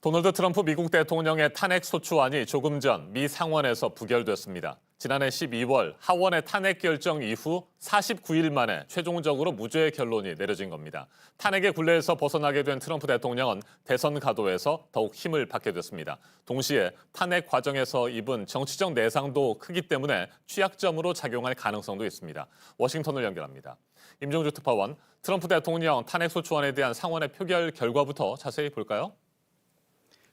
도널드 트럼프 미국 대통령의 탄핵 소추안이 조금 전 미 상원에서 부결됐습니다. 지난해 12월 하원의 탄핵 결정 이후 49일 만에 최종적으로 무죄의 결론이 내려진 겁니다. 탄핵의 굴레에서 벗어나게 된 트럼프 대통령은 대선 가도에서 더욱 힘을 받게 됐습니다. 동시에 탄핵 과정에서 입은 정치적 내상도 크기 때문에 취약점으로 작용할 가능성도 있습니다. 워싱턴을 연결합니다. 임종주 특파원, 트럼프 대통령 탄핵 소추안에 대한 상원의 표결 결과부터 자세히 볼까요?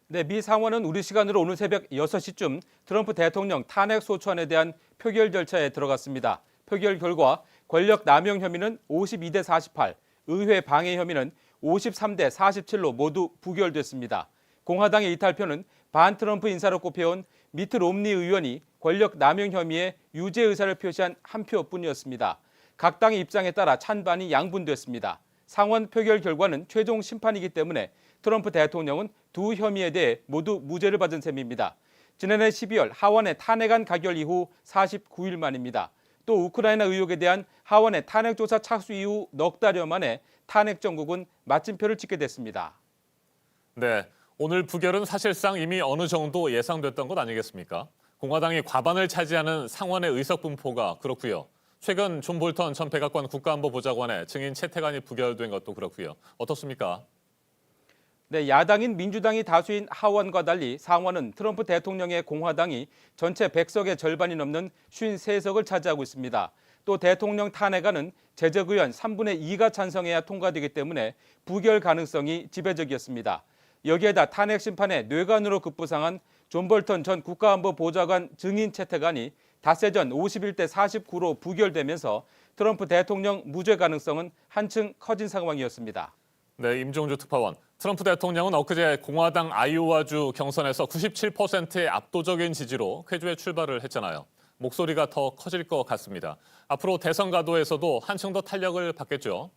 네, 미 상원은 우리 시간으로 오늘 새벽 6시쯤 트럼프 대통령 탄핵 소추안에 대한 표결 절차에 들어갔습니다. 표결 결과 권력 남용 혐의는 52대 48, 의회 방해 혐의는 53대 47로 모두 부결됐습니다. 공화당의 이탈표는 반 트럼프 인사로 꼽혀온 미트 롬니 의원이 권력 남용 혐의에 유죄 의사를 표시한 한 표뿐이었습니다. 각 당의 입장에 따라 찬반이 양분됐습니다. 상원 표결 결과는 최종 심판이기 때문에 트럼프 대통령은 두 혐의에 대해 모두 무죄를 받은 셈입니다. 지난해 12월 하원의 탄핵안 가결 이후 49일 만입니다. 또 우크라이나 의혹에 대한 하원의 탄핵 조사 착수 이후 넉 달여 만에 탄핵 정국은 마침표를 찍게 됐습니다. 네, 오늘 부결은 사실상 이미 어느 정도 예상됐던 것 아니겠습니까? 공화당이 과반을 차지하는 상원의 의석 분포가 그렇고요. 최근 존 볼턴 전 백악관 국가안보보좌관의 증인 채택안이 부결된 것도 그렇고요. 어떻습니까? 네, 야당인 민주당이 다수인 하원과 달리 상원은 트럼프 대통령의 공화당이 전체 100석의 절반이 넘는 53석을 차지하고 있습니다. 또 대통령 탄핵안은 제적 의원 3분의 2가 찬성해야 통과되기 때문에 부결 가능성이 지배적이었습니다. 여기에다 탄핵 심판의 뇌관으로 급부상한 존 볼턴 전 국가안보보좌관 증인 채택안이 닷새 전 51대 49로 부결되면서 트럼프 대통령 무죄 가능성은 한층 커진 상황이었습니다. 네, 임종주 특파원. 트럼프 대통령은 엊그제 공화당 아이오와주 경선에서 97%의 압도적인 지지로 쾌주에 출발을 했잖아요. 목소리가 더 커질 것 같습니다. 앞으로 대선 가도에서도 한층 더 탄력을 받겠죠?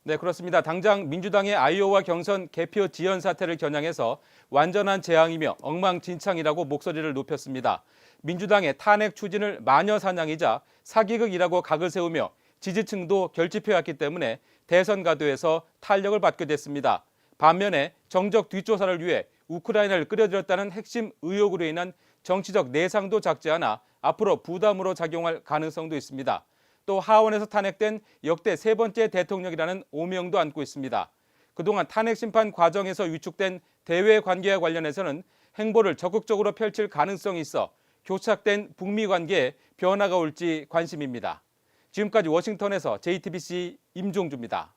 네, 그렇습니다. 당장 민주당의 아이오와 경선 개표 지연 사태를 겨냥해서 완전한 재앙이며 엉망진창이라고 목소리를 높였습니다. 민주당의 탄핵 추진을 마녀사냥이자 사기극이라고 각을 세우며 지지층도 결집해왔기 때문에 대선 가도에서 탄력을 받게 됐습니다. 반면에 정적 뒷조사를 위해 우크라이나를 끌어들였다는 핵심 의혹으로 인한 정치적 내상도 작지 않아 앞으로 부담으로 작용할 가능성도 있습니다. 또 하원에서 탄핵된 역대 세 번째 대통령이라는 오명도 안고 있습니다. 그동안 탄핵 심판 과정에서 위축된 대외 관계와 관련해서는 행보를 적극적으로 펼칠 가능성이 있어 교착된 북미 관계에 변화가 올지 관심입니다. 지금까지 워싱턴에서 JTBC 임종주입니다.